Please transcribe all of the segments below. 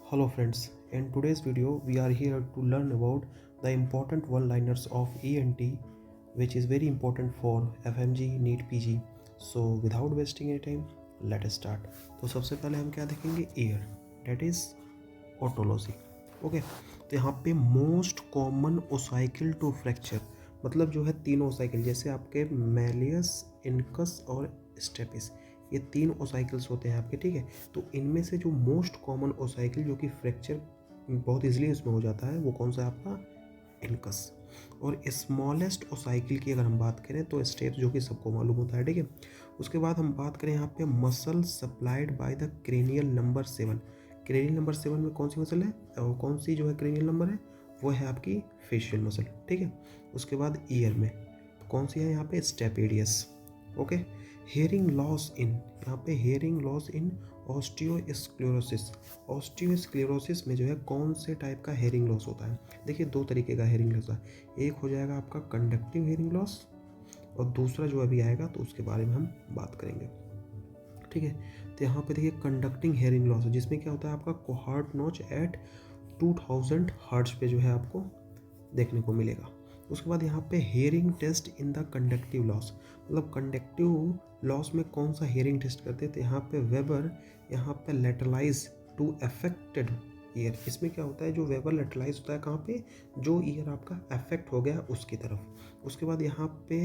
Hello friends, in today's video we are here to learn about the important one-liners of ENT which is very important for FMG NEET PG. So without wasting any time, let us start. तो सबसे पहले हम क्या देखेंगे air that is ऑटोलॉजी. Okay, तो यहाँ पे most common ओसाइकिल to fracture मतलब जो है तीनों ओसाइकिल जैसे आपके मैलियस इनकस और स्टेपिस, ये तीन ओसाइकिल्स होते हैं आपके. ठीक है, तो इनमें से जो मोस्ट कॉमन ओसाइकिल जो कि फ्रैक्चर बहुत इजीली इसमें हो जाता है वो कौन सा है आपका इनकस. और स्मॉलेस्ट ओसाइकिल की अगर हम बात करें तो स्टेप्स जो कि सबको मालूम होता है. ठीक है, उसके बाद हम बात करें यहाँ पे muscle supplied by the cranial number 7. Cranial number 7 में कौन सी मसल है और कौन सी जो है क्रेनियल नंबर है वो है आपकी फेशियल मसल. ठीक है, उसके बाद ईयर में तो कौन सी है यहाँ पे stapedius. Okay, hearing loss in, यहाँ पे hearing loss in osteosclerosis. Osteosclerosis में जो है कौन से टाइप का हेयरिंग लॉस होता है. देखिए दो तरीके का हेयरिंग लॉस है. एक हो जाएगा आपका कंडक्टिव हेयरिंग लॉस और दूसरा जो अभी आएगा तो उसके बारे में हम बात करेंगे. ठीक है, तो यहाँ पे देखिए कंडक्टिंग हेयरिंग लॉस है जिसमें क्या होता है आपका कोहार्ट नॉच एट 2000 हर्ट्ज पे जो है आपको देखने को मिलेगा. उसके बाद यहाँ पे hearing test in the conductive loss मतलब कंडक्टिव लॉस में कौन सा हेयरिंग टेस्ट करते हैं. तो यहाँ पे वेबर, यहाँ पे लेटरलाइज टू अफेक्टेड ईयर. इसमें क्या होता है जो वेबर लेटरलाइज होता है कहाँ पे, जो ईयर आपका अफेक्ट हो गया उसकी तरफ. उसके बाद यहाँ पे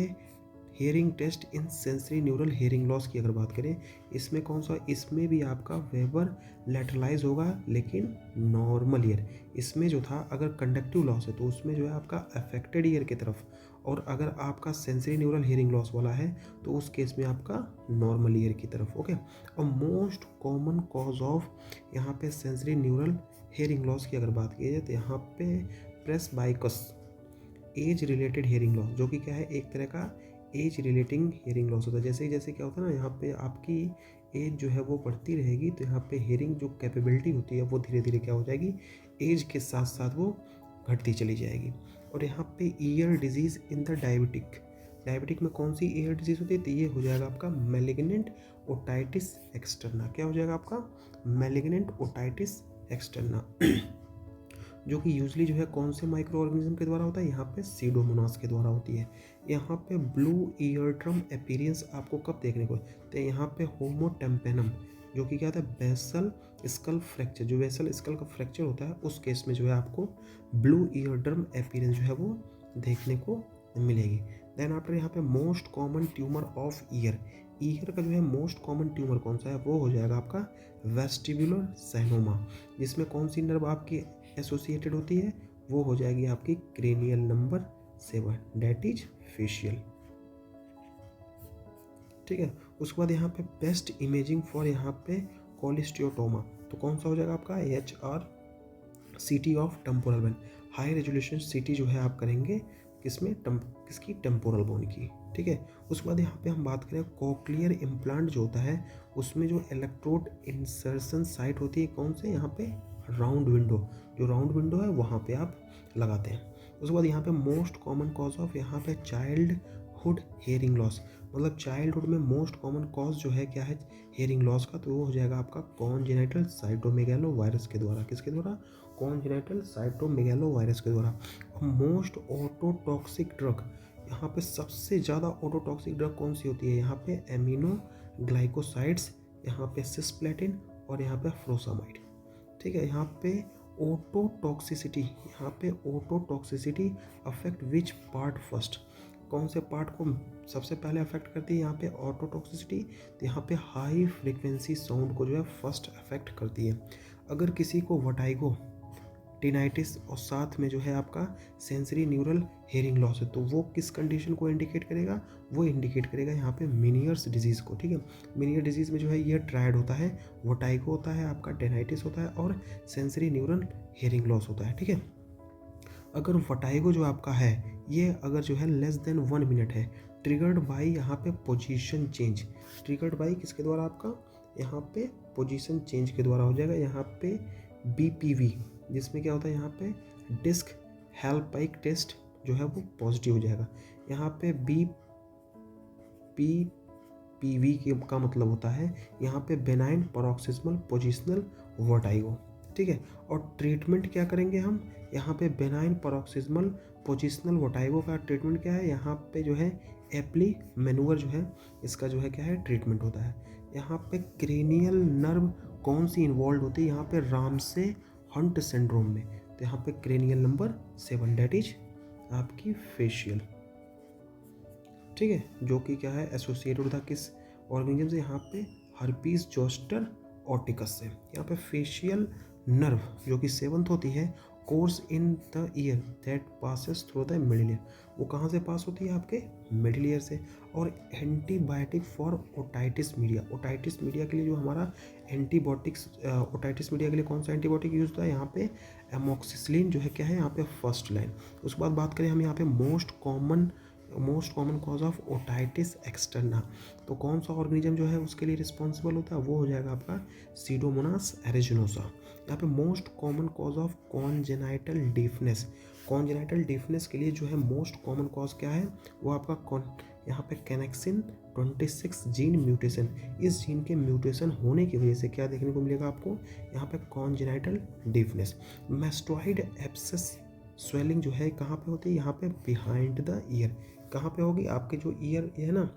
हेयरिंग टेस्ट इन सेंसरी न्यूरल हेयरिंग लॉस की अगर बात करें, इसमें कौन सा, इसमें भी आपका वेबर लेटरलाइज होगा लेकिन नॉर्मल ईयर. इसमें जो था अगर कंडक्टिव लॉस है तो उसमें जो है आपका अफेक्टेड ईयर की तरफ, और अगर आपका सेंसरी न्यूरल हेयरिंग लॉस वाला है तो उस केस में आपका नॉर्मल ईयर की तरफ. ओके, और मोस्ट कॉमन कॉज ऑफ यहाँ पे सेंसरी न्यूरल हेयरिंग लॉस की अगर बात की जाए तो यहाँ पे प्रेसबाइकस एज रिलेटेड हेयरिंग लॉस, जो कि क्या है एक तरह का एज रिलेटिंग हेयरिंग लॉस होता है. जैसे जैसे क्या होता है ना, यहाँ पे आपकी एज जो है वो बढ़ती रहेगी तो यहाँ पे हेयरिंग जो कैपेबिलिटी होती है वो धीरे धीरे क्या हो जाएगी, एज के साथ साथ वो घटती चली जाएगी. और यहाँ पे year disease in the diabetic, diabetic में कौन सी ईयर डिजीज़ होती है तो ये हो जाएगा आपका मैलिग्नेंट ओटाइटिस एक्सटर्ना. क्या हो जाएगा आपका मैलिग्नेंट ओटाइटिस एक्सटर्ना जो कि यूजली जो है कौन से माइक्रो ऑर्गेनिज्म के द्वारा होता है, यहाँ पे सीडोमोनास के द्वारा होती है. यहाँ पे ब्लू ईयरड्रम अपीयरेंस आपको कब देखने को, तो यहाँ पे होमोटेम्पेनम जो कि क्या होता है बेसल स्कल फ्रैक्चर, जो बेसल स्कल का फ्रैक्चर होता है उस केस में जो है आपको ब्लू ईयरड्रम अपीयरेंस जो है वो देखने को मिलेगी. देन आफ्टर यहाँ पे most common tumour of year, year का जो है मोस्ट कॉमन ट्यूमर कौन सा है वो हो जाएगा आपका वेस्टिबुलर सैनोमा, जिसमें कौन सी नर्व आपकी एसोसिएटेड होती है वो हो जाएगी आपकी cranial number 7 that is facial. ठीक है, उसके बाद यहाँ पे बेस्ट इमेजिंग फॉर यहाँ पे कोलिस्टियोटोमा तो कौन सा हो जाएगा आपका HRCT of temporal bone. High resolution CT जो है आप करेंगे किसमें, किसकी, टेम्पोरल बोन की. ठीक है, उसके बाद यहाँ पे हम बात करें कोक्लियर इम्प्लांट जो होता है उसमें जो इलेक्ट्रोड इंसर्शन साइट होती है कौन से, यहाँ पे राउंड विंडो, जो राउंड विंडो है वहाँ पे आप लगाते हैं. उसके बाद यहाँ पे मोस्ट कॉमन कॉज ऑफ यहाँ पे चाइल्डहुड हेयरिंग लॉस मतलब चाइल्डहुड में मोस्ट कॉमन कॉज जो है क्या है हेयरिंग लॉस का, तो वो हो जाएगा आपका कॉन्जेनिटल साइटोमेगालो वायरस के द्वारा. किसके द्वारा, कॉन्जेनिटल साइटोमेगालो वायरस के द्वारा. मोस्ट ऑटोटॉक्सिक ड्रग, यहाँ पे सबसे ज़्यादा ऑटोटॉक्सिक ड्रग कौन सी होती है, यहाँ पे एमिनो ग्लाइकोसाइड्स, यहाँ पे सिस्प्लेटिन और यहाँ पे फ्रोसामाइड. ठीक है, यहाँ पे ओटोटॉक्सिसिटी, यहाँ पे ototoxicity affect which part first, कौन से पार्ट को सबसे पहले अफेक्ट करती है यहाँ पे ऑटोटॉक्सिसिटी, तो यहाँ पे हाई फ्रीक्वेंसी साउंड को जो है फर्स्ट अफेक्ट करती है. अगर किसी को वर्टाइगो, टिनाइटिस और साथ में जो है आपका सेंसरी न्यूरल हेयरिंग लॉस है तो वो किस कंडीशन को इंडिकेट करेगा, वो इंडिकेट करेगा यहाँ पे मेनियर्स डिजीज़ को. ठीक है, मेनियर डिजीज़ में जो है ये ट्रायड होता है, वर्टाइगो होता है, आपका टिनाइटिस होता है और सेंसरी न्यूरल हेयरिंग लॉस होता है. ठीक है, अगर वर्टाइगो जो आपका है ये अगर जो है लेस देन 1 मिनट है, ट्रिगर्ड बाई यहाँ पे पोजीशन चेंज, ट्रिगर्ड बाई किसके द्वारा, आपका यहाँ पे पोजीशन चेंज के द्वारा हो जाएगा. यहाँ पे BPV जिसमें क्या होता है यहाँ पे डिस्क हेल्पाइक टेस्ट जो है वो पॉजिटिव हो जाएगा. यहाँ पे BPV का मतलब होता है यहाँ पे बेनाइन पैरोक्सिस्मल पोजिशनल वर्टाइगो. ठीक है। और ट्रीटमेंट क्या करेंगे हम, यहाँ पे बेनाइन पैरोक्सिस्मल पोजिशनल वर्टाइगो का ट्रीटमेंट क्या है, यहाँ पे जो है एप्ली मैनुअर जो है इसका जो है क्या है ट्रीटमेंट होता है। यहाँ पे क्रेनियल नर्व कौन सी इन्वॉल्व होती है, यहाँ पे रामसे हंट सिंड्रोम में, तो यहाँ पे क्रेनियल नंबर 7 डेट इज आपकी फेशियल, ठीक है, जो कि क्या है एसोसिएटेड था किस ऑर्गेनिज्म से, यहाँ पे हर्पीस जोस्टर ऑर्टिकस से। यहाँ पे फेशियल नर्व जो कि 7th होती है, course in the year that passes through the middle ear, वो कहाँ से पास होती है आपके मिडिल ईयर से। और antibiotic for otitis media, otitis media के लिए जो हमारा एंटीबायोटिक्स, ओटाइटिस मीडिया के लिए कौन सा एंटीबायोटिक यूज होता है, यहाँ पे एमोक्सिसिलिन जो है क्या है यहाँ पे फर्स्ट लाइन। उसके बाद बात करें हम यहाँ पे most common cause of otitis externa, तो कौन सा ऑर्गेनिज्म जो है उसके लिए रिस्पॉन्सिबल होता है, वो हो जाएगा आपका सीडोमोनास एरिजिनोसा। यहाँ पे most common cause of congenital deafness, congenital deafness के लिए जो है मोस्ट कॉमन कॉज क्या है, वो आपका यहाँ पे कैनेक्सिन 26 जीन म्यूटेशन, इस जीन के म्यूटेशन होने की वजह से क्या देखने को मिलेगा आपको, यहाँ पे congenital deafness. Mastoid abscess swelling जो है कहाँ पे होती है, यहाँ पे बिहाइंड द ईयर, कहाँ पे होगी, आपके जो ईयर है ना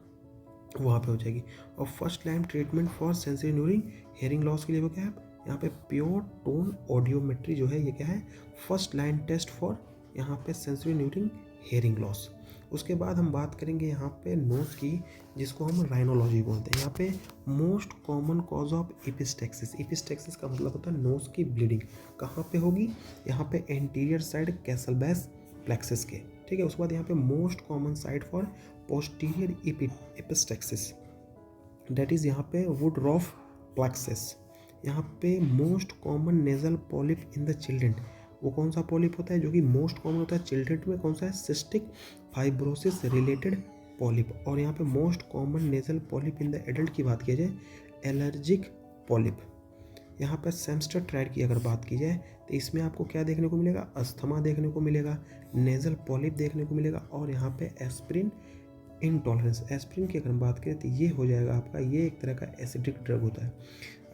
वहाँ पे हो जाएगी। और first line treatment for sensorineural hearing loss के लिए वो क्या है, यहाँ पे प्योर टोन ऑडियोमेट्री जो है ये क्या है फर्स्ट लाइन टेस्ट फॉर यहाँ पे सेंसरी न्यूरिंग हेयरिंग लॉस। उसके बाद हम बात करेंगे यहाँ पे नोज की, जिसको हम राइनोलॉजी बोलते हैं। यहाँ पे most common cause of epistaxis, epistaxis का मतलब होता है नोज की ब्लीडिंग, कहाँ पे होगी, यहाँ पे एंटीरियर साइड कैसलबैस प्लेक्सिस के, ठीक है। उसके बाद यहाँ पे most common side for posterior epistaxis that is यहाँ पे वुडरॉफ प्लेक्सिस। यहाँ पे most common nasal polyp in the children, वो कौन सा पॉलिप होता है जो कि मोस्ट कॉमन होता है चिल्ड्रन में, कौन सा है सिस्टिक फाइब्रोसिस रिलेटेड पॉलिप। और यहाँ पे most common nasal polyp in the adult की बात की जाए एलर्जिक पॉलिप। यहाँ पर सेम्स्टर ट्राइड की अगर बात की जाए तो इसमें आपको क्या देखने को मिलेगा, अस्थमा देखने को मिलेगा, नेजल पॉलिप देखने को मिलेगा, और यहाँ पे एस्प्रिन इंटॉलरेंस। एस्प्रिन की अगर हम बात करें तो ये हो जाएगा आपका, ये एक तरह का एसिडिक ड्रग होता है।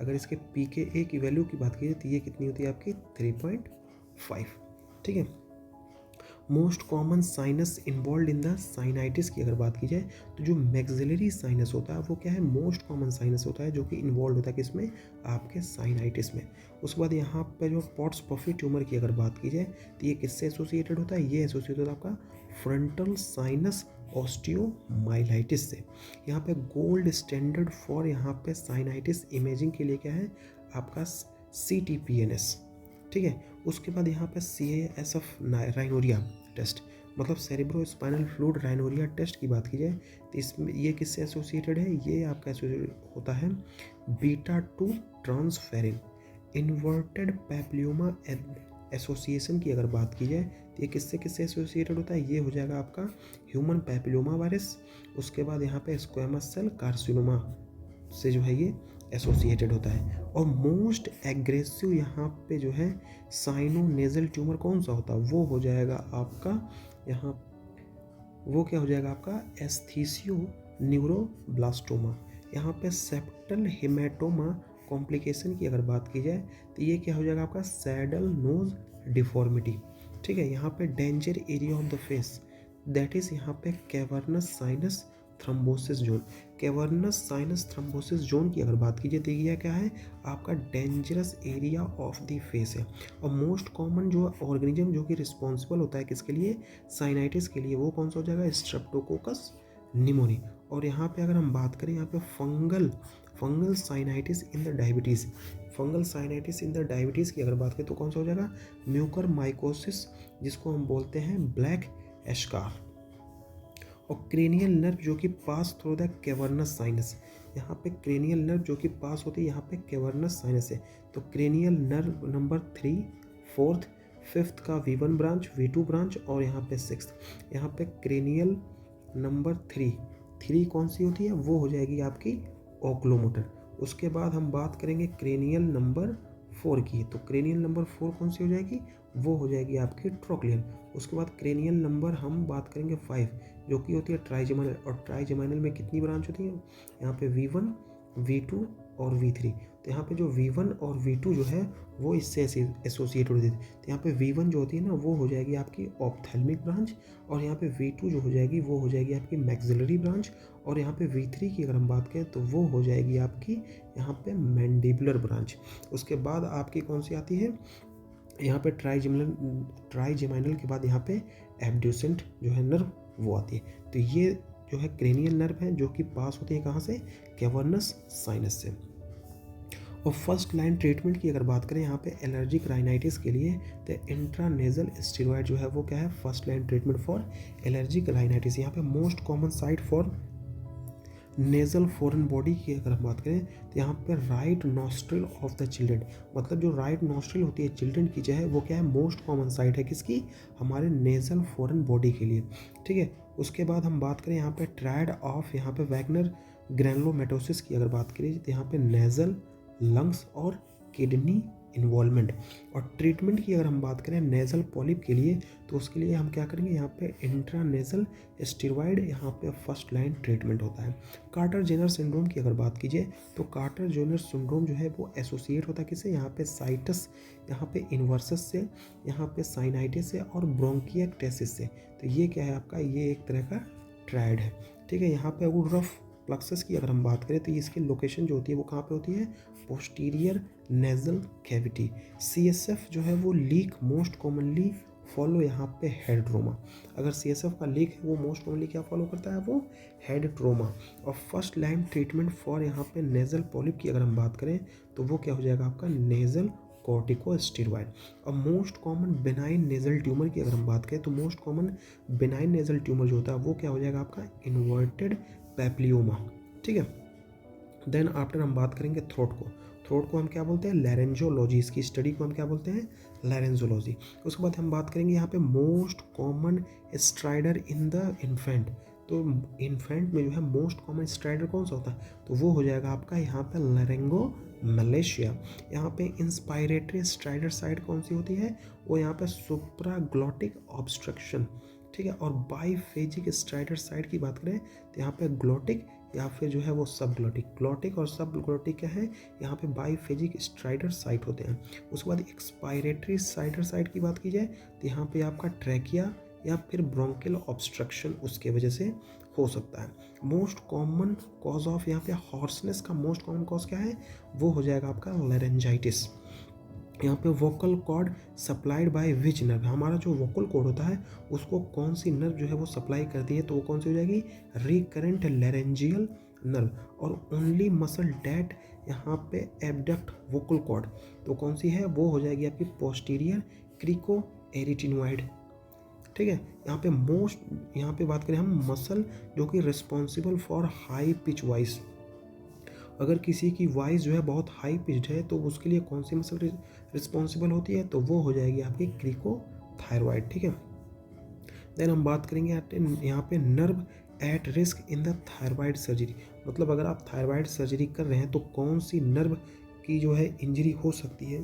अगर इसके pKa की वैल्यू की बात की जाए तो ये कितनी होती है आपकी 3.5, ठीक है। Most common sinus involved in the sinusitis की अगर बात की जाए तो जो मैक्सिलरी साइनस होता है वो क्या है, मोस्ट कॉमन साइनस होता है जो कि इन्वॉल्व होता है किसमें, आपके साइनाइटिस में। उसके बाद यहाँ पे जो पॉट्स पफी ट्यूमर की अगर बात की जाए तो ये किससे एसोसिएटेड होता है, ये एसोसिएटेड होता है आपका फ्रंटल साइनस ऑस्टियोमाइलाइटिस से। यहाँ पे गोल्ड स्टैंडर्ड फॉर यहाँ पे साइनाइटिस इमेजिंग के लिए क्या है आपका CTPNS, ठीक है। उसके बाद यहाँ पे CASF राइनोरिया टेस्ट, मतलब cerebrospinal fluid rhinorrhoea test की बात की जाए तो इसमें ये किससे एसोसिएटेड है, ये आपका एसोसिएटेड होता है β2 ट्रांसफेरिन। इन्वर्टेड पैपिलोमा एसोसिएशन की अगर बात की जाए तो ये किससे एसोसिएटेड होता है, ये हो जाएगा आपका ह्यूमन पैपिलोमा वायरस। उसके बाद यहाँ पे स्क्वेमस सेल कार्सिनोमा से जो है ये एसोसिएटेड होता है। और मोस्ट एग्रेसिव यहाँ पे जो है साइनोनेजल ट्यूमर कौन सा होता है, वो हो जाएगा आपका यहाँ, वो क्या हो जाएगा आपका एस्थीसियो न्यूरोब्लास्टोमा। यहाँ पे सेप्टल हेमाटोमा कॉम्प्लिकेशन की अगर बात की जाए तो ये क्या हो जाएगा आपका सैडल नोज डिफॉर्मिटी, ठीक है। यहाँ पे danger area of the face that is यहाँ पे cavernous sinus thrombosis zone. Cavernous sinus thrombosis zone की अगर बात कीजिए तो ये क्या है आपका dangerous area of the face है। और मोस्ट कॉमन जो ऑर्गेनिज्म जो कि रिस्पॉन्सिबल होता है किसके लिए, साइनाइटिस के लिए, वो कौन सा हो जाएगा स्ट्रेप्टोकोकस निमोनी। और यहाँ पे अगर हम बात करें यहाँ पे fungal sinusitis in the diabetes, fungal sinusitis in the diabetes की अगर बात करें तो कौन सा हो जाएगा म्यूकर माइकोसिस, जिसको हम बोलते हैं ब्लैक एशकार। और क्रेनियल नर्व जो कि pass through the cavernous sinus, यहाँ पे क्रेनियल नर्व जो कि पास होती है यहाँ पे कैवर्नस साइनस है। तो cranial nerve number 3, 4th, 5th का V1 ब्रांच, V2 ब्रांच, और यहाँ पे 6th। यहाँ पे क्रेनियल नंबर 3 कौन सी होती है, वो हो जाएगी आपकी ओक्लोमोटर। उसके बाद हम बात करेंगे क्रेनियल नंबर 4 की, तो क्रेनियल नंबर 4 कौन सी हो जाएगी, वो हो जाएगी आपकी ट्रोक्लियर। उसके बाद क्रेनियल नंबर हम बात करेंगे 5 जो कि होती है ट्राइजेमाइनल। और ट्राइजेमाइनल में कितनी ब्रांच होती है, यहाँ पे V1, V2 और V3। तो यहाँ पे जो V1 और V2 जो है वो इससे एसोसिएट होती है। तो यहाँ पे V1 जो होती है ना वो हो जाएगी आपकी ऑप्थेल्मिक ब्रांच, और यहाँ पे V2 जो हो जाएगी वो हो जाएगी आपकी मैक्सिलरी ब्रांच, और यहाँ पे V3 की अगर हम बात करें तो वो हो जाएगी आपकी यहाँ पे मैंडिबुलर ब्रांच। उसके बाद आपकी कौन सी आती है, यहाँ पे ट्राइजेमिनल के बाद यहाँ पे एब्ड्यूसेंट जो है नर्व वो आती है। तो ये जो है क्रेनियल नर्व है जो कि पास होती है कहाँ से, कैवर्नस साइनस से। और फर्स्ट लाइन ट्रीटमेंट की अगर बात करें यहाँ पे एलर्जिक राइनाइटिस के लिए, तो इंट्रानेजल स्टेरॉइड जो है वो क्या है, first line treatment for allergic rhinitis. यहाँ पे most common site for nasal foreign body की अगर हम बात करें तो यहाँ पे right nostril of the children, मतलब जो राइट नॉस्ट्रिल होती है चिल्ड्रन की जो है वो क्या है, मोस्ट कॉमन साइट है किसकी, हमारे नेजल फॉरेन बॉडी के लिए। ठीक है, उसके बाद हम बात करें यहाँ पे ट्रायड ऑफ यहाँ पे वैगनर ग्रैनुलोमेटोसिस की अगर बात करें तो यहाँ पे नेजल, लंग्स और किडनी इन्वॉल्वमेंट। और ट्रीटमेंट की अगर हम बात करें नेजल पॉलिप के लिए तो उसके लिए हम क्या करेंगे, यहाँ पे इंट्रानेजल स्टेरॉइड यहाँ पे फर्स्ट लाइन ट्रीटमेंट होता है। कार्टर जेनर सिंड्रोम की अगर बात कीजिए तो कार्टर जेनर सिंड्रोम जो है वो एसोसिएट होता है किससे, यहाँ पे साइटस, यहाँ पे इन्वर्सस से, यहाँ पे साइनाइटिस से और ब्रोंकिएक्टेसिस से। तो ये क्या है आपका, ये एक तरह का ट्रायड है। ठीक है, यहाँ पे वुडरफ प्लक्सस की अगर हम बात करें तो इसकी लोकेशन जो होती है वो कहाँ पे होती है, पोस्टीरियर नेजल कैविटी। CSF जो है वो लीक मोस्ट कॉमनली फॉलो यहाँ पे हेड ट्रोमा। अगर CSF का लीक है वो मोस्ट कॉमनली क्या फॉलो करता है, वो हेड ट्रोमा। और फर्स्ट लाइन ट्रीटमेंट फॉर यहाँ पे नेजल पॉलिप की अगर हम बात करें तो वो क्या हो जाएगा आपका, नेजल कॉर्टिकोस्टेरॉइड। और most common benign nasal tumour की अगर हम बात करें तो most common benign nasal tumour जो होता है वो क्या हो जाएगा आपका, इन्वर्टेड पैप्लियोमा। ठीक है, देन आफ्टर हम बात करेंगे थ्रोट को हम क्या बोलते हैं, लैरेंजोलॉजी। इसकी स्टडी को हम क्या बोलते हैं, लैरेंजोलॉजी। उसके बाद हम बात करेंगे यहाँ पे most common strider in the infant. तो इन्फेंट में जो है मोस्ट कॉमन स्ट्राइडर कौन सा होता है, तो वो हो जाएगा आपका यहाँ पे लैरिंगो मलेशिया। यहाँ पे इंस्पायरेटरी स्ट्राइडर साइड कौन सी होती है, वो यहाँ पे सुप्राग्लॉटिक ऑब्स्ट्रक्शन। ठीक है, और बाईफेजिक स्ट्राइडर साइड की बात करें तो यहाँ पे ग्लोटिक या फिर जो है वो सब ग्लोटिक। ग्लोटिक और सब ग्लोटिक क्या है, यहाँ पे बाईफेजिक स्ट्राइडर साइट होते हैं। उसके बाद एक्सपायरेटरी स्ट्राइडर साइट की बात की जाए तो यहाँ पे आपका ट्रैकिया या फिर ब्रोंकियल ऑब्स्ट्रक्शन उसके वजह से हो सकता है। मोस्ट कॉमन कॉज ऑफ यहाँ पे हॉर्सनेस का मोस्ट कॉमन कॉज क्या है, वो हो जाएगा आपका लैरेंजाइटिस। यहाँ पे vocal cord supplied by which nerve, हमारा जो वोकल कॉर्ड होता है उसको कौन सी नर्व जो है वो सप्लाई करती है, तो वो कौन सी हो जाएगी, रिकरेंट लैरेंजियल नर्व। और ओनली मसल डैट यहाँ पे एबडक्ट वोकल कॉर्ड, तो कौन सी है, वो हो जाएगी आपकी पोस्टीरियर क्रिको एरिटिनोइड। ठीक है, यहाँ पे बात करें हम मसल जो कि responsible for high pitch voice. अगर किसी की वॉइस जो है बहुत हाई पिच्ड है तो उसके लिए कौन सी मसल रिस्पॉन्सिबल होती है, तो वो हो जाएगी आपकी क्रिको थायरॉइड। ठीक है, देन हम बात करेंगे यहाँ पे nerve at risk in the thyroid surgery. मतलब अगर आप थायरॉइड सर्जरी कर रहे हैं तो कौन सी नर्व की जो है इंजरी हो सकती है,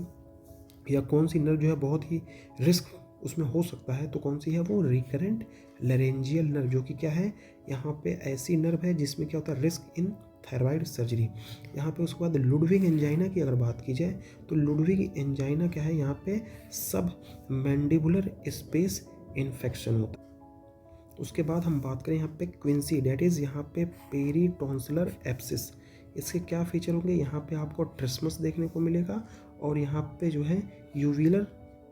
या कौन सी नर्व जो है बहुत ही रिस्क उसमें हो सकता है, तो कौन सी है, वो रिकरेंट लैरेंजियल नर्व, जो कि क्या है, यहाँ पे ऐसी नर्व है जिसमें क्या होता है, रिस्क इन थायरॉइड सर्जरी। यहाँ पे उसके बाद लुडविग एंजाइना की अगर बात की जाए तो लुडविग एंजाइना क्या है, यहाँ पे सब मैंडिबुलर स्पेस इन्फेक्शन होता है। उसके बाद हम बात करें यहाँ पे क्विंसी, डेट इज़ यहाँ पे पेरीटॉन्सिलर एब्सिस। इसके क्या फीचर होंगे, यहाँ पे आपको ट्रिस्मस देखने को मिलेगा और यहाँ पे जो है यूविलर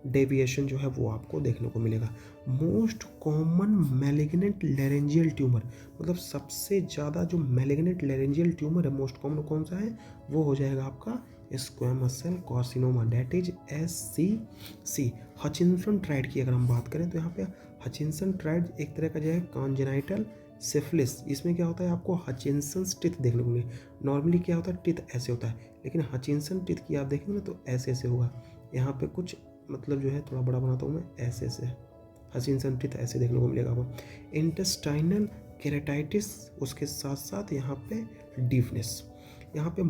डेविएशन जो है वो आपको देखने को मिलेगा। Most common malignant laryngeal tumour, मतलब सबसे ज़्यादा जो मैलिग्नेंट लैरेंजियल ट्यूमर है मोस्ट कॉमन कौन सा है, वो हो जाएगा आपका squamous cell carcinoma, that is SCC। Hutchinson triad की अगर हम बात करें तो यहाँ पे हचिंसन ट्राइड एक तरह का जो है कॉन्जेनाइटल सिफिलिस। इसमें क्या होता है, आपको हचिंसन टिथ देखने को मिले। नॉर्मली क्या होता है, टिथ ऐसे होता है, लेकिन हचिंसन टिथ की आप देखेंगे ना तो ऐसे ऐसे होगा। यहाँ पे कुछ मतलब जो है थोड़ा बड़ा बनाता हूँ मैं, ऐसे ऐसे हचिंसन टिथ ऐसे देखने को मिलेगा आपको। इंटेस्टाइनल केराटाइटिस, उसके साथ साथ यहाँ पे डीफनेस। यहाँ पे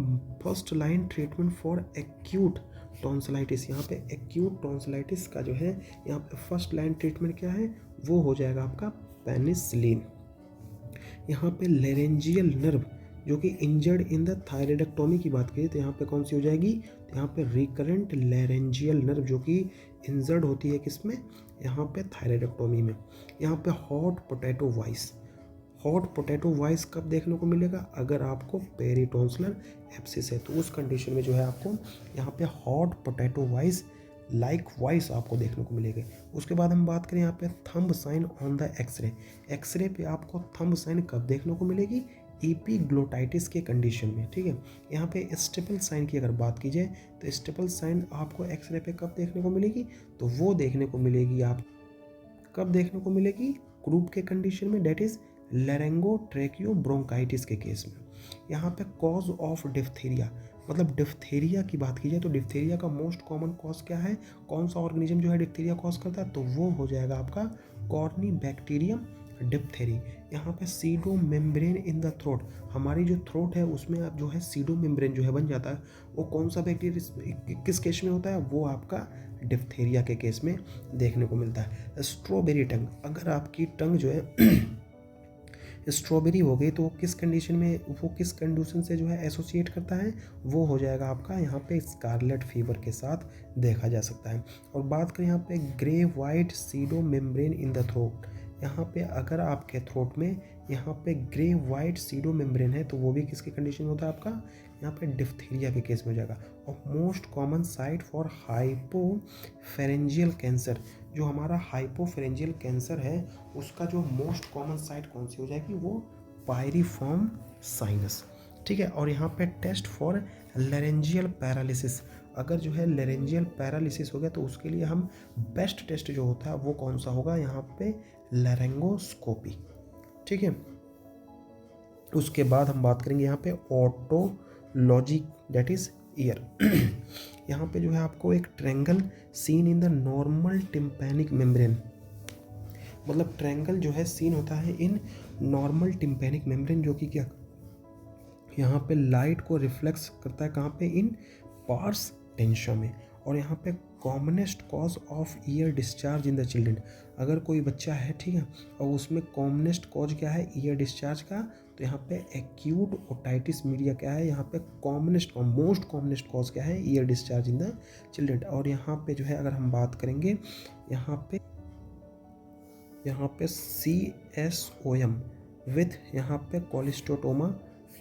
first line treatment for acute tonsillitis, यहाँ पे एक्यूट टॉन्सिलाइटिस का जो है यहाँ पे फर्स्ट लाइन ट्रीटमेंट क्या है, वो हो जाएगा आपका पेनिसिलिन। यहाँ पे लैरेंजियल नर्व जो कि इंजर्ड इन द थायराइडेक्टोमी की बात करें तो यहाँ पे कौन सी हो जाएगी, तो यहाँ पे रिकरेंट लैरेंजियल नर्व जो कि इंजर्ड होती है किसमें, यहाँ पे थायराइडेक्टोमी में। यहाँ पे hot potato voice, hot potato voice कब देखने को मिलेगा, अगर आपको पेरिटोन्सिलर एब्सिस है तो उस कंडीशन में जो है आपको यहाँ पे hot potato voice like voice आपको देखने को मिलेगी। उसके बाद हम बात करें यहाँ पे thumb sign on the x-ray, x-ray पे आपको थंब साइन कब देखने को मिलेगी, एपिग्लोटाइटिस के कंडीशन में, ठीक है। यहाँ पे स्टेपल साइन की अगर बात की जाए तो स्टेपल साइन आपको एक्सरे पे कब देखने को मिलेगी, तो वो देखने को मिलेगी आप कब देखने को मिलेगी, क्रूप के कंडीशन में, डेट इज लैरिंगोट्रैकियो ब्रोंकाइटिस के केस में। यहाँ पे कॉज ऑफ डिफ्थीरिया, मतलब डिफ्थीरिया की बात की जाए तो डिफ्थीरिया का मोस्ट कॉमन कॉज क्या है, कौन सा ऑर्गेनिज्म जो है डिफ्थीरिया कॉज करता है, तो वो हो जाएगा आपका कॉर्नीबैक्टीरियम डिप्थेरी। यहाँ पे pseudomembrane in the throat, हमारी जो थ्रोट है उसमें आप जो है सीडो मेम्ब्रेन जो है बन जाता है, वो कौन सा बैक्टीरिया किस केस में होता है, वो आपका डिप्थेरिया के केस में देखने को मिलता है। स्ट्रॉबेरी टंग, अगर आपकी टंग जो है स्ट्रॉबेरी हो गई तो किस कंडीशन में, वो किस कंडीशन से जो है एसोसिएट करता है, वो हो जाएगा आपका यहाँ पे स्कारलेट फीवर के साथ देखा जा सकता है। और बात करें यहाँ पे grey white pseudomembrane in the throat, यहाँ पे अगर आपके थ्रोट में यहाँ पे ग्रे वाइट सीडो मेम्ब्रेन है तो वो भी किसकी कंडीशन में होता है आपका, यहाँ पे डिफ्थीरिया के केस में हो जाएगा। और most common site for hypopharyngeal cancer, जो हमारा हाइपोफेरेंजियल कैंसर है उसका जो मोस्ट कॉमन साइट कौन सी हो जाएगी, वो पायरिफॉर्म साइनस, ठीक है। और यहाँ पे टेस्ट फॉर लेरेंजियल पैरालिसिस, अगर जो है लेरेंजियल पैरालिसिस हो गया तो उसके लिए हम बेस्ट टेस्ट जो होता है वो कौन सा होगा, यहाँ पे लैरिंगोस्कोपी, ठीक है। उसके बाद हम बात करेंगे यहाँ पे ऑटोलॉजी, डेट इज ईयर। यहाँ पे जो है आपको एक triangle seen in the normal tympanic membrane, मतलब ट्रायंगल जो है सीन होता है इन नॉर्मल टिम्पैनिक मेम्ब्रेन, जो कि क्या यहाँ पे लाइट को रिफ्लेक्स करता है, कहाँ पे, इन पार्स टेंशन में। और यहाँ पे commonest cause of year discharge in the children, अगर कोई बच्चा है, ठीक है, और उसमें कॉमनेस्ट कॉज क्या है ईयर डिस्चार्ज का, तो यहाँ पे एक्यूट ओटाइटिस मीडिया क्या है, यहाँ पे मोस्ट कॉमनेस्ट कॉज क्या है, year discharge in the children. और यहाँ पे जो है अगर हम बात करेंगे यहाँ पे CSOM विथ यहाँ पे कोलिस्टोटोमा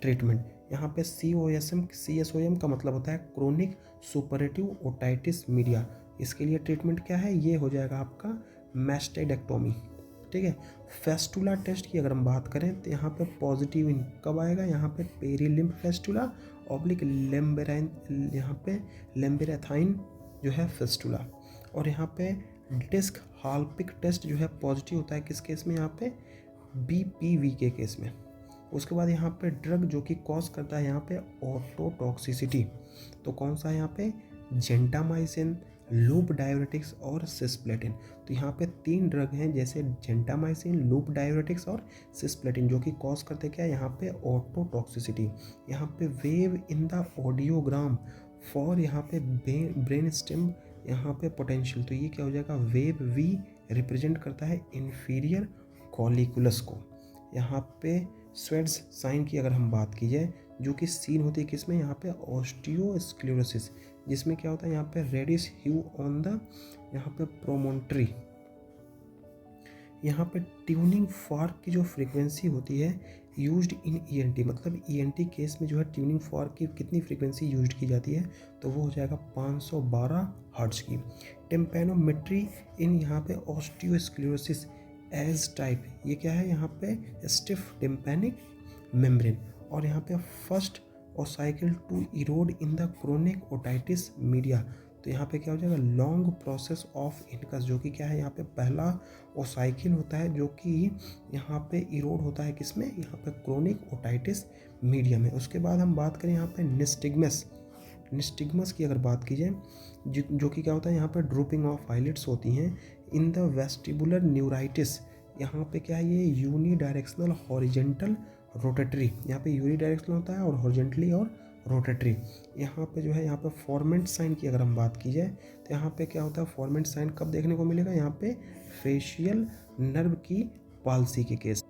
ट्रीटमेंट, यहाँ पे CSOM का मतलब होता है क्रोनिक सुपरेटिव ओटाइटिस मीडिया, इसके लिए ट्रीटमेंट क्या है, ये हो जाएगा आपका मैस्टेडेक्टोमी, ठीक है। फेस्टुला टेस्ट की अगर हम बात करें तो यहाँ पे पॉजिटिव इन कब आएगा, यहाँ पे पेरीलिम्फ फेस्टुला ऑब्लिक लेम्बेराइन, यहाँ पे लेम्बेरेथाइन जो है फेस्टुला। और यहाँ पे डिस्क हाल्पिक टेस्ट जो है पॉजिटिव होता है किस केस में, यहाँ पे BPV के केस में। उसके बाद यहाँ पे ड्रग जो कि कॉज करता है यहाँ पे ऑटोटॉक्सिसिटी, तो कौन सा है यहाँ पे, जेंटामाइसिन, लूप डायरेटिक्स और सिस्प्लेटिन। तो यहाँ पे 3 ड्रग हैं जैसे जेंटामाइसिन, लूप डायरेटिक्स और सिस्प्लेटिन, जो कि कॉज करते क्या है यहाँ पे ऑटोटॉक्सिसिटी। यहाँ पे wave in the audiogram for यहाँ पे ब्रेन स्टेम यहाँ पे पोटेंशियल, तो ये क्या हो जाएगा, वेव V रिप्रेजेंट करता है इन्फीरियर कॉलिकुलस को। यहाँ पे स्वेड्स साइन की अगर हम बात की जाए, जो कि सीन होती है किसमें, यहाँ पे ऑस्टियोस्क्लेरोसिस, जिसमें क्या होता है यहाँ पे रेडिश ह्यू ऑन द यहाँ पे प्रोमोन्ट्री। यहाँ पे ट्यूनिंग फॉर्क की जो फ्रीक्वेंसी होती है यूज्ड इन ENT, मतलब ENT केस में जो है ट्यूनिंग फॉर्क की कितनी फ्रीक्वेंसी यूज्ड की जाती है, तो वो हो जाएगा 512 हर्ट्ज की। टेम्पेनोमेट्री इन यहाँ पे ऑस्टियोस्क्लेरोसिस एज टाइप, ये क्या है यहाँ पे स्टिफ टिम्पैनिक मेम्ब्रेन। और यहाँ पे first ossicle to erode in the chronic otitis media, तो यहाँ पे क्या हो जाएगा, लॉन्ग प्रोसेस ऑफ इनकस, जो कि क्या है यहाँ पे पहला ओसाइकिल होता है जो कि यहाँ पे इरोड होता है किसमें, यहाँ पे क्रोनिक ओटाइटिस मीडिया में। उसके बाद हम बात करें यहाँ पे निस्टिग्मस की अगर बात की जाए, जो कि क्या होता है यहाँ पे ड्रूपिंग ऑफ आईलिड्स होती हैं इन द वेस्टिबुलर न्यूराइटिस। यहाँ पे क्या है, ये यूनिडायरेक्शनल हॉरिजेंटल रोटेटरी, यहाँ पे यूनिडायरेक्शनल होता है और हॉरिजेंटली और रोटेटरी। यहाँ पे जो है यहाँ पे फॉर्मेंट साइन की अगर हम बात की जाए तो यहाँ पे क्या होता है, फॉर्मेंट साइन कब देखने को मिलेगा, यहाँ पे फेशियल नर्व की पाल्सी के केस।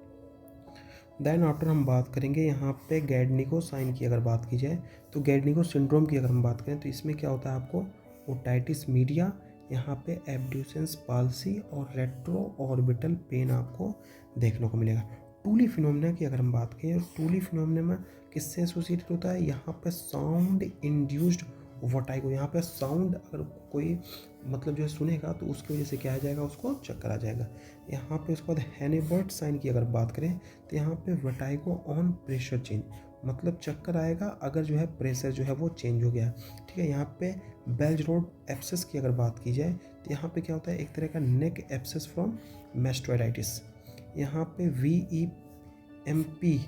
देन आफ्टर हम बात करेंगे यहाँ पे गैडनिको साइन की अगर बात की जाए, तो गैडनिको सिंड्रोम की अगर हम बात करें तो इसमें क्या होता है, आपको ओटाइटिस मीडिया, यहाँ पे एब्ड्यूसेंस पाल्सी और रेट्रो ऑर्बिटल पेन आपको देखने को मिलेगा। टूली फिनोमिना की अगर हम बात करें, टूली फिनोमिना में किससे एसोसिएटेड होता है, यहाँ पे साउंड इंड्यूस्ड वर्टाइगो, यहाँ पे साउंड अगर कोई मतलब जो है सुनेगा तो उसकी वजह से क्या आ जाएगा, उसको चक्कर आ जाएगा। यहाँ पे उसके बाद हैनिबर्ट साइन की अगर बात करें तो यहाँ पे वर्टाइगो ऑन प्रेशर चेंज, मतलब चक्कर आएगा अगर जो है प्रेशर जो है वो चेंज हो गया। ठीक है, यहाँ पे बेल्ज रोड एब्सेस की अगर बात की जाए तो यहाँ पे क्या होता है, एक तरह का नेक एब्सेस फ्रॉम मैस्टोइडाइटिस। यहाँ पे VEMP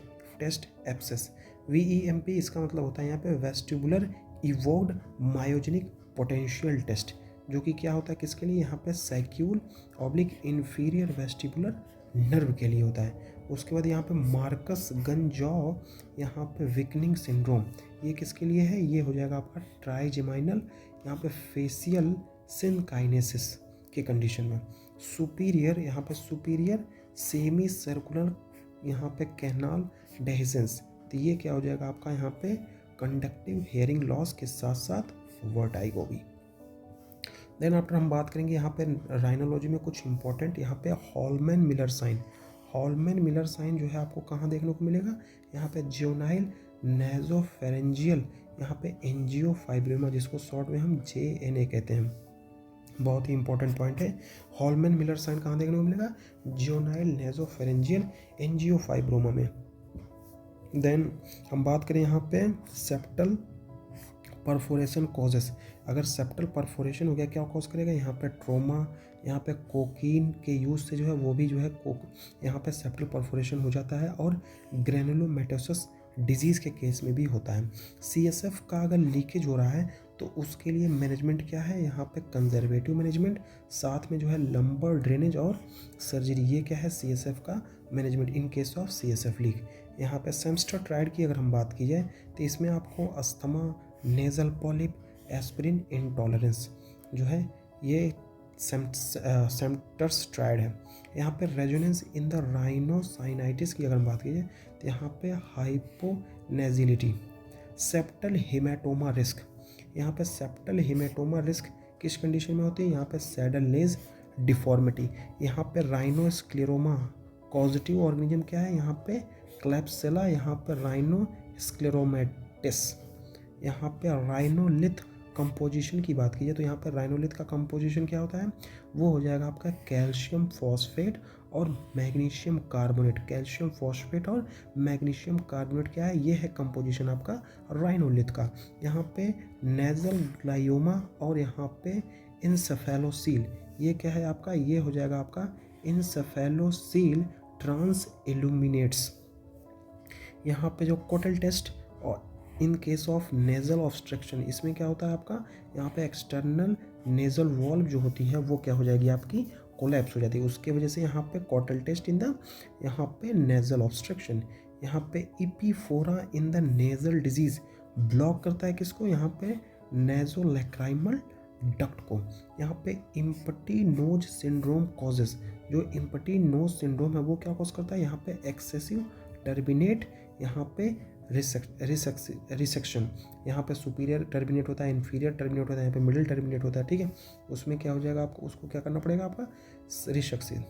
टेस्ट एब्सेस, VEMP इसका मतलब होता है यहाँ पे vestibular evoked myogenic potential test, जो कि क्या होता है किसके लिए, यहाँ पे saccule oblique inferior vestibular nerve के लिए होता है। उसके बाद यहाँ पे मार्कस गन जॉ, यहाँ पे विकनिंग सिंड्रोम, ये किसके लिए है, ये हो जाएगा आपका ट्राइजेमाइनल यहाँ पे फेशियल सिनकाइनेसिस के कंडीशन में। सुपीरियर, यहाँ पे सुपीरियर सेमी सर्कुलर यहाँ पे कैनाल डेहिजेंस, तो ये क्या हो जाएगा आपका यहाँ पे कंडक्टिव हेयरिंग लॉस के साथ साथ वर्टाइगो भी। देन आफ्टर हम बात करेंगे यहाँ पे राइनोलॉजी में कुछ इंपॉर्टेंट, यहाँ पे Holman Miller sign, Holman Miller sign जो है आपको कहाँ देखने को मिलेगा, यहाँ पे ज्योनाइल नेजोफेरेंजियल, यहाँ पे एंजियोफाइब्रोमा, जिसको शॉर्ट में हम JNA कहते हैं। बहुत ही इंपॉर्टेंट पॉइंट है, हॉलमैन मिलर साइन कहाँ देखने को मिलेगा, ज्योनाइल नेजोफेरेंजियल एंजियोफाइब्रोमा में। देन हम बात करें यहाँ पे सेप्टल परफोरेशन कॉजेस, अगर सेप्टल परफोरेशन हो गया क्या कॉज करेगा, यहाँ पे ट्रोमा, यहाँ पे कोकीन के यूज़ से जो है वो भी जो है यहाँ पे सेप्टल परफोरेशन हो जाता है, और ग्रेनुलोमेटोसिस डिजीज़ के केस में भी होता है। CSF का अगर लीकेज हो रहा है तो उसके लिए मैनेजमेंट क्या है, यहाँ पे कंजर्वेटिव मैनेजमेंट, साथ में जो है लंबर ड्रेनेज और सर्जरी, ये क्या है CSF का management in case of CSF leak. यहाँ पे सेमस्टर ट्राइड की अगर हम बात की जाए तो इसमें आपको asthma, nasal polyp, aspirin intolerance जो है ये सेम्टर्स ट्राइड है। यहाँ पे रेजोनेंस इन द राइनोसाइनाइटिस की अगर हम बात कीजिए तो यहाँ पे हाइपोनेजिलिटी, सेप्टल हेमाटोमा रिस्क, यहाँ पे सेप्टल हेमाटोमा रिस्क किस कंडीशन में होती है, यहाँ पे सैडल लेज डिफॉर्मिटी, यहाँ पे राइनोस्क्लेरोमा पॉजिटिव ऑर्गेनिज्म क्या है, यहाँ पे क्लैप्सेला, यहाँ पे राइनोस्क्लेरोमेटिस। यहाँ पे राइनोलिथ कंपोजिशन की बात कीजिए तो यहाँ पर राइनोलिथ का कंपोजिशन क्या होता है, वो हो जाएगा आपका कैल्शियम फॉस्फेट और मैग्नीशियम कार्बोनेट, कैल्शियम फॉस्फेट और मैग्नीशियम कार्बोनेट क्या है, ये है कंपोजिशन आपका राइनोलिथ का। यहाँ पे नेजल ग्लायोमा और यहाँ पे इंसेफेलोसील, ये क्या है आपका, ये हो जाएगा आपका इंसेफेलोसील ट्रांस इल्यूमिनेट्स। यहाँ पे जो कोटल टेस्ट और in case of nasal obstruction, इसमें क्या होता है आपका, यहाँ पे एक्सटर्नल नेजल वॉल्व जो होती है वो क्या हो जाएगी आपकी, कोलैप्स हो जाती है, उसके वजह से यहाँ पे कॉटल टेस्ट इन द यहाँ पे नेजल ऑब्स्ट्रक्शन। यहाँ पे epiphora in the nasal disease block करता है किसको, यहाँ पे नेजोलैक्राइमल डक्ट को। यहाँ पे इम्पटी नोज सिंड्रोम कॉजेस, जो इम्पटी नोज सिंड्रोम है वो क्या कॉज करता है, यहाँ पे एक्सेसिव टर्बिनेट, यहाँ पे रिसेक्शन, यहाँ पे सुपीरियर टर्मिनेट होता है, इन्फीरियर टर्मिनेट होता है, यहाँ पे मिडिल टर्मिनेट होता है। ठीक है, उसमें क्या हो जाएगा आपको, उसको क्या करना पड़ेगा आपका, रिसेक्शन।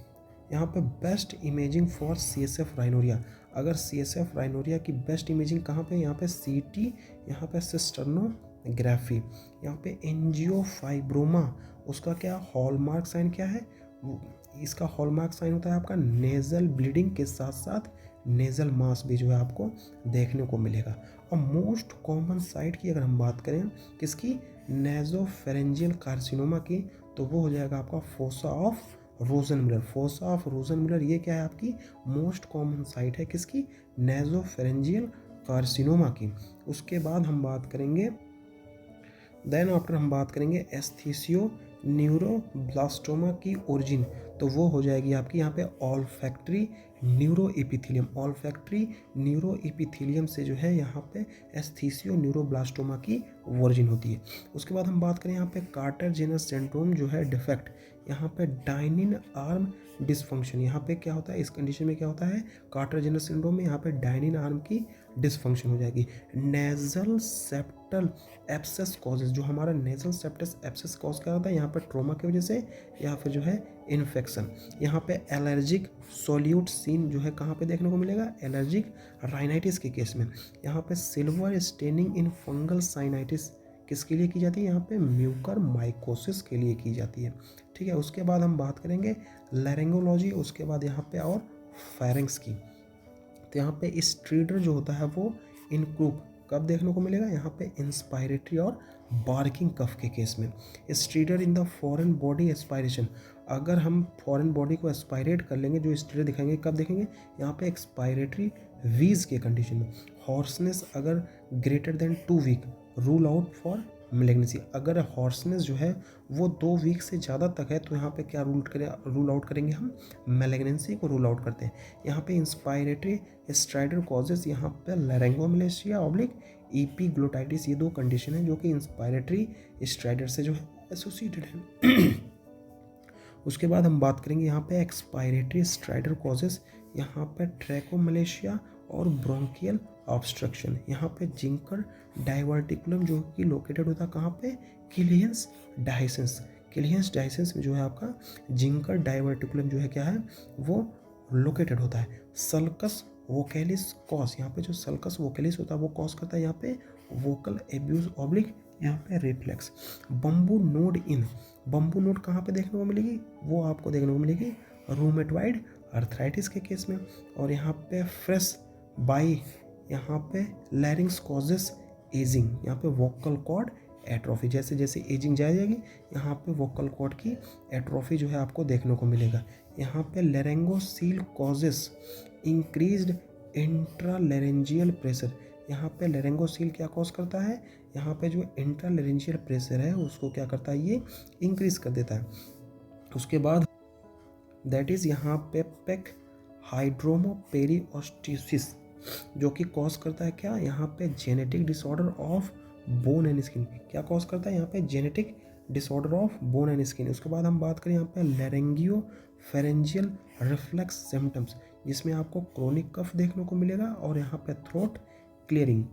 यहाँ पे best imaging for CSF rhinorrhoea, अगर CSF राइनोरिया की बेस्ट इमेजिंग कहाँ पे, यहाँ पे CT, यहाँ पे सिस्टर्नोग्राफी, यहाँ पे एंजियोफाइब्रोमा, उसका क्या हॉलमार्क साइन क्या है, इसका हॉलमार्क साइन होता है आपका नेजल ब्लीडिंग के साथ साथ नेजल मास भी जो है आपको देखने को मिलेगा। और मोस्ट कॉमन साइट की अगर हम बात करें किसकी, नेजोफेरेंजियल कार्सिनोमा की, तो वो हो जाएगा आपका फोसा ऑफ रोजनमुलर। फोसा ऑफ रोजनमुलर ये क्या है आपकी मोस्ट कॉमन साइट है किसकी, नेजोफेरेंजियल कार्सिनोमा की। उसके बाद हम बात करेंगे देन आफ्टर हम बात करेंगे एस्थीसियो न्यूरोब्लास्टोमा की ओरिजिन, तो वो हो जाएगी आपकी यहाँ पे olfactory neuro epithelium. Olfactory neuro epithelium से जो है यहाँ पे एस्थीसियो न्यूरोब्लास्टोमा की ओरिजिन होती है। उसके बाद हम बात करें यहाँ पे कार्टर जेनर सिंड्रोम जो है डिफेक्ट, यहाँ पे डाइनिन आर्म डिसफंक्शन, यहाँ पे क्या होता है, इस कंडीशन में क्या होता है, कार्टर जेनर सिंड्रोम में यहाँ पे डाइनिन आर्म की डिसफंक्शन हो जाएगी। नेजल सेप्टल एब्सेस कॉजेज, जो हमारा नेजल सेप्टस एब्सेस कॉज क्या होता है, यहाँ पे ट्रोमा की वजह से या फिर जो है इन्फेक्शन। यहाँ पे एलर्जिक सोल्यूट सीन जो है कहाँ पे देखने को मिलेगा, एलर्जिक राइनाइटिस के केस में। यहाँ पे सिल्वर स्टेनिंग इन फंगल साइनाइटिस किसके लिए की जाती है, यहाँ पे म्यूकर माइकोसिस के लिए की जाती है। ठीक है, उसके बाद हम बात करेंगे लैरिंगोलॉजी, उसके बाद यहाँ पे और फेरिंग्स की। तो यहाँ पे स्ट्रीडर जो होता है वो इन ग्रुप कब देखने को मिलेगा, यहाँ पे इंस्पायरेटरी और बार्किंग कफ के केस में। स्ट्रीडर in the foreign body aspiration, अगर हम फॉरेन बॉडी को एस्पायरेट कर लेंगे, जो स्ट्रीडर दिखाएंगे कब देखेंगे, यहाँ पे एक्सपायरेटरी वीज के कंडीशन में। हॉर्सनेस अगर greater than 2 week rule out for malignancy, अगर हॉर्सनेस जो है वो 2 वीक से ज़्यादा तक है तो यहाँ पे क्या रूल आउट करेंगे, हम मेलेग्नेंसी को रूल आउट करते हैं। यहाँ पे इंस्पायरेटरी स्ट्राइडर कॉजेज, यहाँ पे लैरिंगोमलेशिया ऑब्लिक एपिग्लोटाइटिस, ये 2 कंडीशन है जो कि इंस्पायरेटरी स्ट्राइडर से जो है एसोसिएटेड है। उसके बाद हम बात करेंगे यहाँ पे एक्सपायरेटरी स्ट्राइडर कॉजेज, यहाँ पे ट्रैकोमलेशिया और ब्रोंकियल ऑब्स्ट्रक्शन। यहाँ पे जिंकर डाइवर्टिकुलम जो कि लोकेटेड होता है कहाँ पे, किलियंस डाइसेंस। किलियंस डाइसेंस में जो है आपका जिंकर डाइवर्टिकुलम जो है क्या है, वो लोकेटेड होता है। सल्कस वोकैलिस कॉज, यहाँ पे जो सल्कस वोकैलिस होता है वो कॉज करता है यहाँ पे वोकल एब्यूज ऑब्लिक यहाँ पे reflex. Bamboo node in, bamboo node कहाँ पे देखने को मिलेगी, वो आपको देखने को मिलेगी रूमेटॉइड अर्थराइटिस के केस में। और यहाँ पे फ्रेश बाई, यहाँ पे लैरिंग्स कॉजेस एजिंग, यहाँ पे वोकल कॉर्ड एट्रोफी, जैसे जैसे एजिंग जाएगी यहाँ पे वोकल कॉर्ड की एट्रोफी जो है आपको देखने को मिलेगा। यहाँ पे लैरिंगोसील कॉजेस इंक्रीज्ड इंट्रालैरिंजियल प्रेशर, यहाँ पे लैरिंगोसील क्या कॉज करता है, यहाँ पे जो इंट्रालैरिंजियल प्रेशर है उसको क्या करता है, ये इंक्रीज कर देता है। उसके बाद दैट इज यहाँ पे पेक हाइड्रोमोपेरिओस्टिसिस जो कि कॉज करता है क्या, यहाँ पे genetic disorder of bone and skin, क्या कॉज करता है यहाँ पे genetic disorder of bone and skin. उसके बाद हम बात करें यहाँ पे लैरिंगियो फेरेंजियल रिफ्लेक्स सिम्टम्स, जिसमें आपको क्रोनिक कफ देखने को मिलेगा और यहाँ पे थ्रोट क्लियरिंग।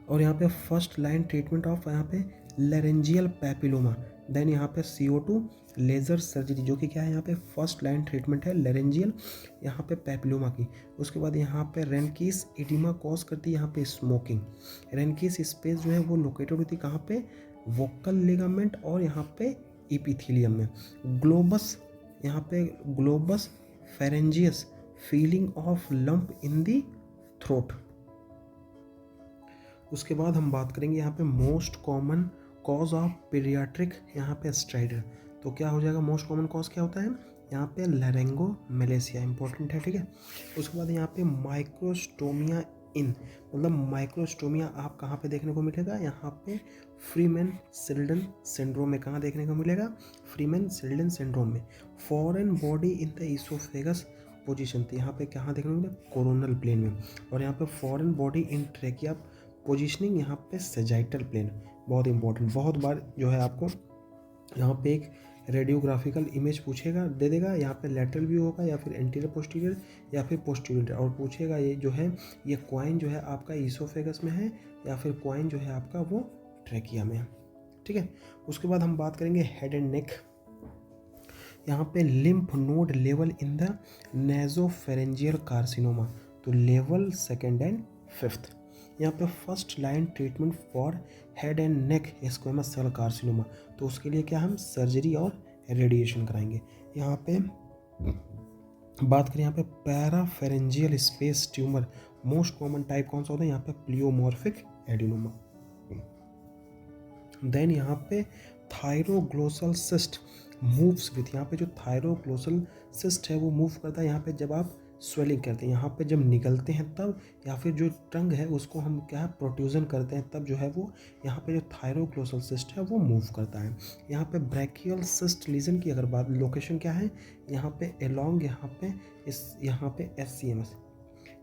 और यहाँ पे फर्स्ट लाइन ट्रीटमेंट ऑफ यहाँ पे लैरेंजियल पैपिलोमा, देन यहाँ पे CO2 लेज़र सर्जरी जो कि क्या है, यहाँ पे फर्स्ट लाइन ट्रीटमेंट है लैरेंजियल यहाँ पे पैपिलोमा की। उसके बाद यहाँ पे रेनकीस एडिमा कॉज करती है यहाँ पे स्मोकिंग। रेनकीस स्पेस जो है वो लोकेटेड होती है कहाँ पे, वोकल लिगामेंट और यहाँ पे एपिथेलियम में। ग्लोबस, यहाँ पे globus pharyngeus feeling of lump in the throat. उसके बाद हम बात करेंगे यहाँ पे most common cause of paediatric यहाँ पे स्ट्राइडर, तो क्या हो जाएगा, मोस्ट कॉमन कॉज क्या होता है, यहाँ पे लैरिंगोमलेशिया इंपॉर्टेंट है। ठीक है, उसके बाद यहाँ पे माइक्रोस्टोमिया इन, मतलब माइक्रोस्टोमिया आप कहाँ पे देखने को मिलेगा, यहाँ पे फ्रीमैन सिल्डन सिंड्रोम में। कहाँ देखने को मिलेगा, फ्रीमैन सिल्डन सिंड्रोम में। Foreign body in the oesophagus position, तो यहाँ पे कहाँ देखने को मिलेगा, कोरोनल प्लेन में। और यहाँ पे foreign body in trachea positioning, यहाँ पे सेजाइटल प्लेन, बहुत इंपॉर्टेंट। बहुत बार जो है आपको यहाँ पे एक रेडियोग्राफिकल इमेज पूछेगा, दे देगा, यहाँ पे लैटरल व्यू होगा या फिर एंटीरियर पोस्टीरियर या फिर पोस्टीरियर, और पूछेगा ये जो है ये क्वाइन जो है आपका ईसोफेगस में है या फिर क्वाइन जो है आपका वो ट्रेकिया में है। ठीक है, उसके बाद हम बात करेंगे हेड एंड नेक। यहाँ पे lymph node level in the nasopharyngeal carcinoma, तो लेवल 2nd एंड 5th। यहाँ पे first line treatment for head and neck squamous cell carcinoma, तो उसके लिए क्या हम सर्जरी और रेडिएशन कराएंगे। यहाँ पे बात करें यहाँ पे parapharyngeal space tumour, most common type कौन सा होता है, यहाँ पे प्लियोमॉर्फिक एडिनोमा। देन यहाँ पे थायरोग्लोसल सिस्ट मूव्स विथ, यहाँ पे जो थायरोग्लोसल सिस्ट है वो मूव करता है यहाँ पे जब आप स्वेलिंग करते हैं, यहाँ पे जब निकलते हैं तब, या फिर जो टंग है उसको हम क्या है प्रोट्रूजन करते हैं तब जो है वो यहाँ पे जो थायरोग्लोसल सिस्ट है वो मूव करता है। यहाँ पे ब्रैकियल सिस्ट लीजन की अगर बात, लोकेशन क्या है यहाँ पे एलोंग, यहाँ पे SCMS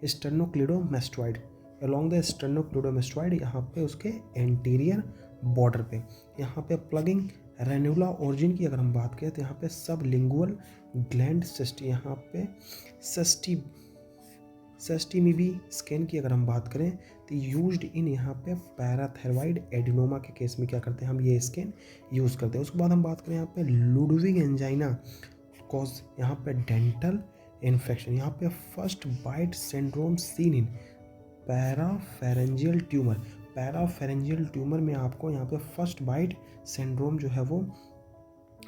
sternocleidomastoid, along the sternocleidomastoid, यहाँ पे उसके एंटीरियर बॉर्डर पे। यहाँ पे प्लगिंग रेनुला ओरिजिन की अगर हम बात करें तो यहाँ पे सब लिंगुअल ग्लैंड सिस्ट, यहाँ पे सेस्टिमिबी स्कैन की अगर हम बात करें तो यूज्ड इन यहाँ पे पैराथायरॉइड एडिनोमा के केस में क्या करते हैं हम ये स्कैन यूज़ करते हैं। उसके बाद हम बात करें यहाँ पे लुडविग एंजाइना कॉज यहाँ पे डेंटल इन्फेक्शन, यहाँ पे first bite syndrome seen in parapharyngeal tumour. Parapharyngeal tumour में आपको यहाँ पे फर्स्ट बाइट सिंड्रोम जो है वो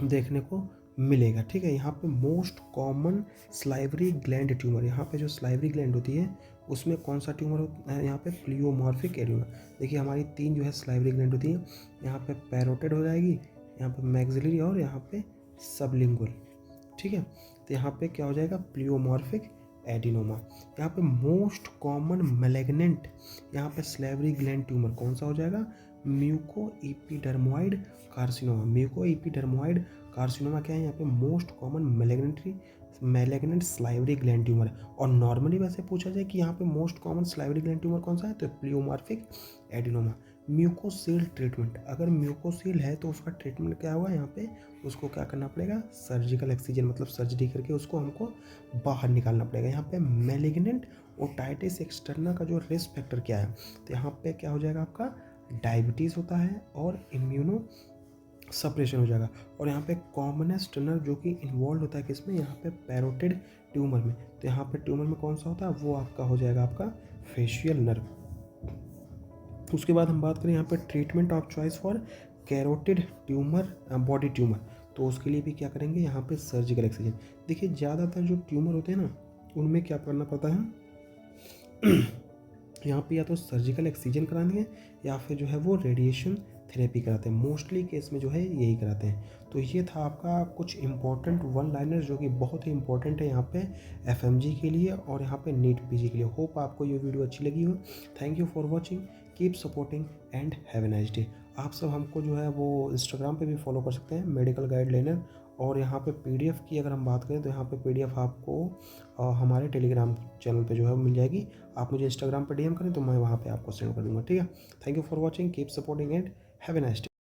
देखने को मिलेगा, ठीक है। यहाँ पे most common salivary gland tumour, यहाँ पे जो स्लाइवरी ग्लैंड होती है उसमें कौन सा ट्यूमर होता है यहाँ पे प्लियोमॉर्फिक एरिया। देखिए हमारी 3 जो है स्लाइवरी ग्लैंड होती है, यहाँ पे पैरोटिड हो जाएगी, यहाँ पे मैक्सिलरी और यहाँ पे सबलिंगुअल, ठीक है। तो यहाँ पे क्या हो जाएगा प्लियोमॉर्फिक एडिनोमा। यहाँ पे मोस्ट कॉमन मैलिग्नेंट यहाँ पे स्लाइवरी ग्लैंड ट्यूमर कौन सा हो जाएगा म्यूको एपिडर्मोइड कार्सिनोमा। म्यूको एपिडर्मोइड कार्सिनोमा क्या है यहाँ पे most common malignant salivary gland tumour है। और नॉर्मली वैसे पूछा जाए कि यहाँ पे most common salivary gland tumour कौन सा है तो प्लियोमॉर्फिक एडिनोमा। म्यूकोसील ट्रीटमेंट, अगर म्यूकोसील है तो उसका ट्रीटमेंट क्या हुआ यहाँ पे उसको क्या करना पड़ेगा सर्जिकल एक्सीजन, मतलब सर्जरी करके उसको हमको बाहर निकालना पड़ेगा। यहाँ पे मैलिग्नेंट ओटाइटिस एक्सटर्ना का जो रिस्क फैक्टर क्या है तो यहाँ पे क्या हो जाएगा आपका डायबिटीज़ होता है और इम्यूनो सप्रेशन हो जाएगा। और यहाँ पे कॉमनेस्ट नर्व जो कि इन्वॉल्व होता है किसमें यहाँ पे पैरोटिड ट्यूमर में, तो यहाँ पे ट्यूमर में कौन सा होता है वो आपका हो जाएगा आपका फेशियल नर्व। उसके बाद हम बात करें यहाँ पे treatment of choice for carotid tumour body tumour, तो उसके लिए भी क्या करेंगे यहाँ पे सर्जिकल एक्सीजन। देखिए ज़्यादातर जो ट्यूमर होते हैं ना उनमें क्या करना पड़ता है यहाँ पे या तो सर्जिकल एक्सीजन करानी है या फिर जो है वो रेडिएशन थेरेपी कराते हैं, मोस्टली केस में जो है यही कराते हैं। तो ये था आपका कुछ इंपॉर्टेंट वन लाइनर जो कि बहुत ही इंपॉर्टेंट है यहाँ पे FMG के लिए और यहाँ पे नीट PG के लिए। होप आपको ये वीडियो अच्छी लगी हो। Thank you for watching, keep supporting and have a nice day. आप सब हमको जो है वो इंस्टाग्राम पे भी फॉलो कर सकते हैं मेडिकल गाइडलाइनर, और यहाँ पे PDF की अगर हम बात करें तो यहाँ पे PDF आपको हमारे टेलीग्राम चैनल पे जो है मिल जाएगी। आप मुझे इंस्टाग्राम पे DM करें तो मैं वहाँ पे आपको सेंड कर दूँगा, ठीक है। Thank you for watching, keep supporting and have a nice day.